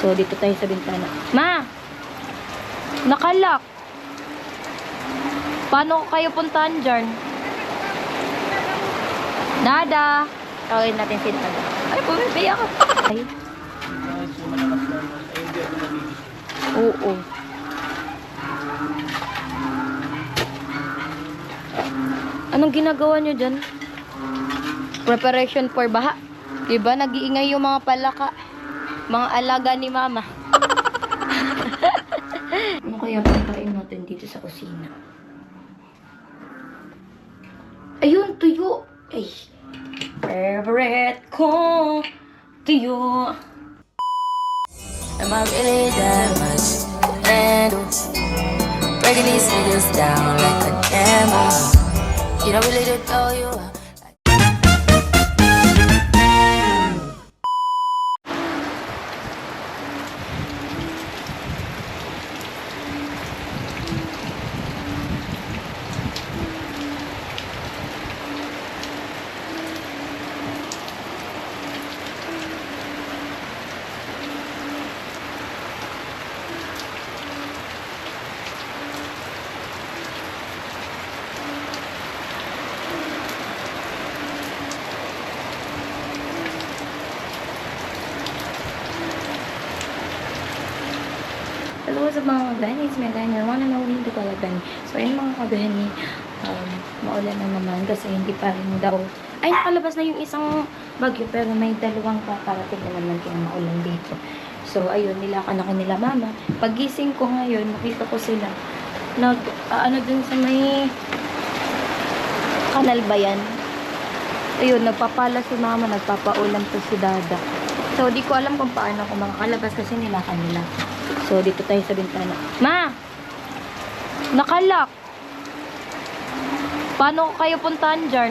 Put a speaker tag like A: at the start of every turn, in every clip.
A: So, dito tayo sa bintana. Ma! Nakalak! Paano kayo puntahan dyan? Dada! Tawagin natin si Dada. Ay, bumibiyak ako. Ay. Oo. Anong ginagawa nyo dyan? Preparation for baha. Diba? Nag-iingay yung mga palaka. Mga alaga ni mama. Ano kaya pagkain natin dito sa kusina? Ayun, tuyo. Ay. Favorite ko. Tuyo.
B: Am I really that much to handle? Breaking these niggas down like a camel. You don't really know you.
A: Hello sa mga kagani, it's my diner. Wanna know hindi ko alagan. So, ayun mga kagani, maulan na naman kasi hindi pa rin daw. Ay, nakalabas na yung isang bagyo pero may dalawang paparating na naman kaya maulan dito. So, ayun, nilakan ako nila mama. Pagising ko ngayon, nakita ko sila. Ano dun sa may kanal ba yan? Ayun, nagpapala si mama, nagpapaulam po si dada. So, di ko alam kung paano ako makakalabas kasi nilakan nila. So, dito tayo sa bintana. Ma! Nakalak! Paano kayo puntahan dyan?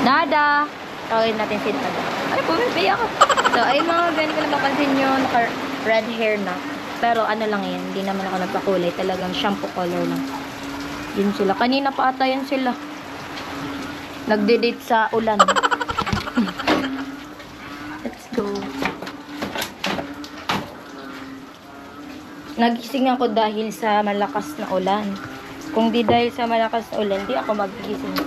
A: Dada! Tawagin natin si Dada. Ay, bumibiyak ako. So, ay mga ganyan ko napapansin nyo, naka-red hair na. Pero ano lang yan, hindi naman ako nagpakulay. Talagang shampoo color lang. Yun sila. Kanina pa ata yan sila. Nagde-date sa ulan. Let's go. Nagising ako dahil sa malakas na ulan. Kung di dahil sa malakas na ulan, di ako magigising.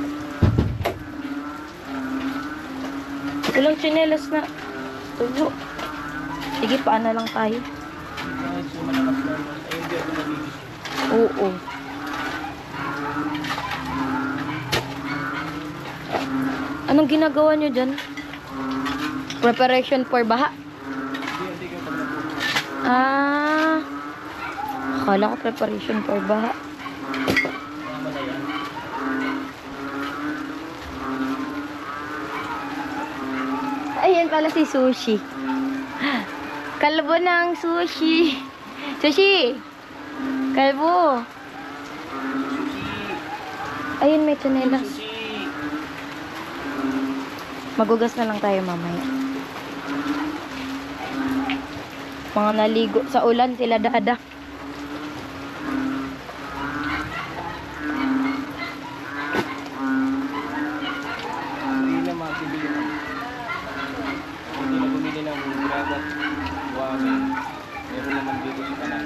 A: Walang tsinelas na tulo. Sige, paano lang tayo? Oo. Anong ginagawa nyo dyan? Preparation for baha? Ah... Akala ko preparation for baha. Ayan pala si Sushi. Kalbo ng Sushi. Sushi! Kalbo! Ayun, may tsinelas. Magugas na lang tayo mamaya. Mga naligo sa ulan sila Dada.
C: Meron naman dito sa kanan.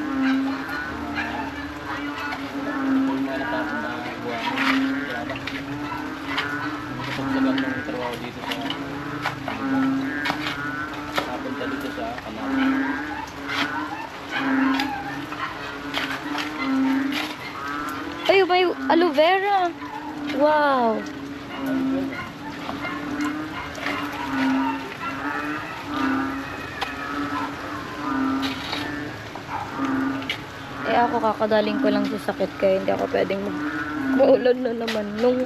C: Kung nakatapon na buwan, graba. Nakapagsagan ng trabaho dito sa napunta dito sa kanan.
A: Ay, may aloe vera. Wow. Ako kakadaling ko lang sa sakit kaya hindi ako pwedeng mag-maulan na naman. Nung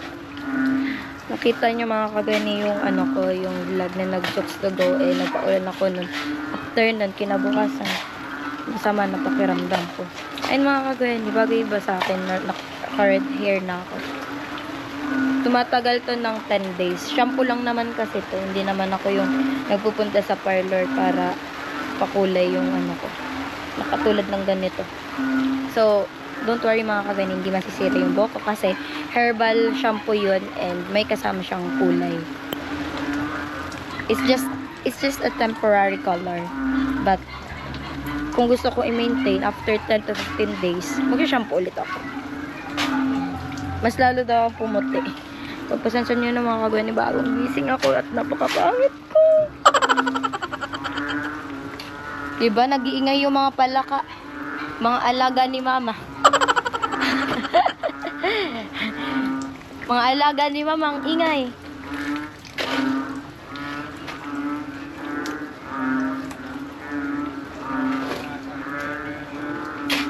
A: nakita nyo mga kagani yung ano ko, yung vlog na nag-jokes to go, nagpaulan ako nun. After nun, kinabukasan, masama na pakiramdam ko. Ayun mga kagani, bagay ba sa akin na naka-red hair na ako. Tumatagal to ng 10 days. Shampoo lang naman kasi to. Hindi naman ako yung nagpupunta sa parlor para pakulay yung ano ko. Nakatulad ng ganito. So, don't worry mga kagani, hindi masisira yung buhok ko kasi herbal shampoo yun and may kasama siyang kulay. It's just it's just a temporary color. But, kung gusto ko i-maintain, after 10 to 15 days, mag-shampoo ulit ako. Mas lalo daw ako pumuti. Pagpasensya nyo na mga kagwani, bagong gising ako at napakapangit ko. Diba, nag-iingay yung mga palaka. Mga alaga ni mama. Mga alaga ni mama ang ingay.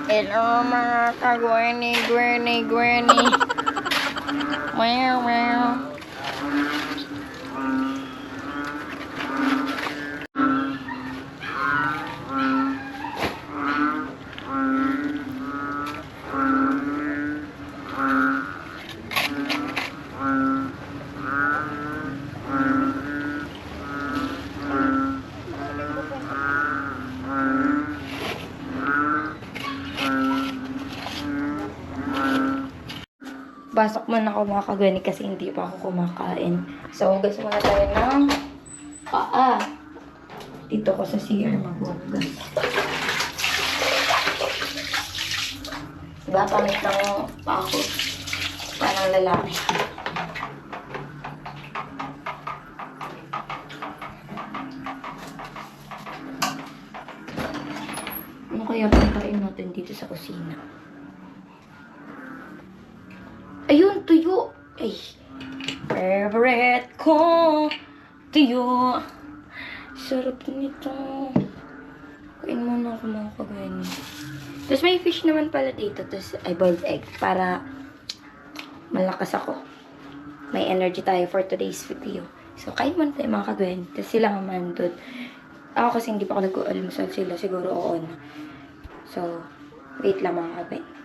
A: Hello mga kagwani, gweni. Meow, meow. Pasok muna ako mga kagwani kasi hindi pa ako kumakain. So, hugas muna tayo ng paa. Dito ko sa CR maghugas. Diba, pangit ng paa ko. Parang lalaki. Ano kaya pagkain natin dito sa kusina? Ayun, tuyo. Ay. Favorite ko. Tuyo. Sarap nito. Kain muna ako mga kagani. Tapos may fish naman pala dito. Tapos ay boiled egg. Para malakas ako. May energy tayo for today's video. So, kain muna tayo mga kagani. Tapos sila naman doon. Ako kasi hindi pa ako nag-almusal. Sila siguro oo na. So, wait lang mga kagani.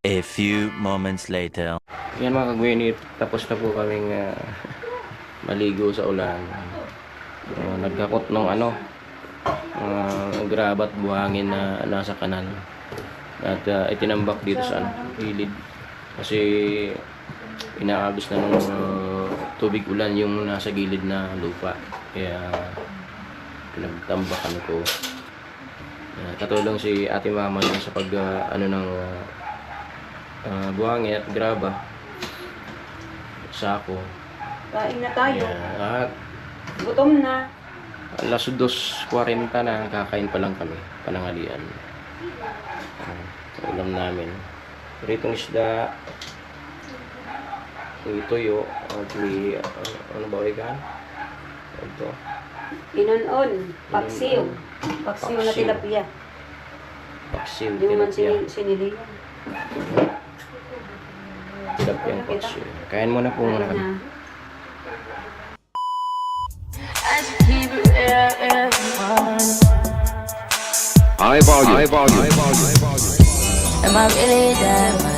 D: A few moments later.
C: Yan mga kagwini, tapos na po kaming maligo sa ulan. Nagkakot ng graba at buhangin na nasa kanal. At itinambak dito sa gilid. Kasi inaagos na ng tubig ulan yung nasa gilid na lupa. Kaya pinagtambakan ko. Katulong si ate mama sa pag buhangin at graba. Sako.
E: Kain na tayo.
C: At
E: Gutom na.
C: alas 2:40 na, kakain pa lang kami, panangalian. Ulam namin. Ritong isda, may tuyo, at may, ano ba ikan? Ito.
E: Inon-on. Paksiw. Paksiw na tilapia.
C: Paksiw,
E: Hindi mo man
C: tilapia.
E: sinilihan.
C: Tilapia ang paksiw. Kain muna po muna kami.
E: Na.
B: I just keep it real, everyone.
F: High volume.
B: Am I really that much?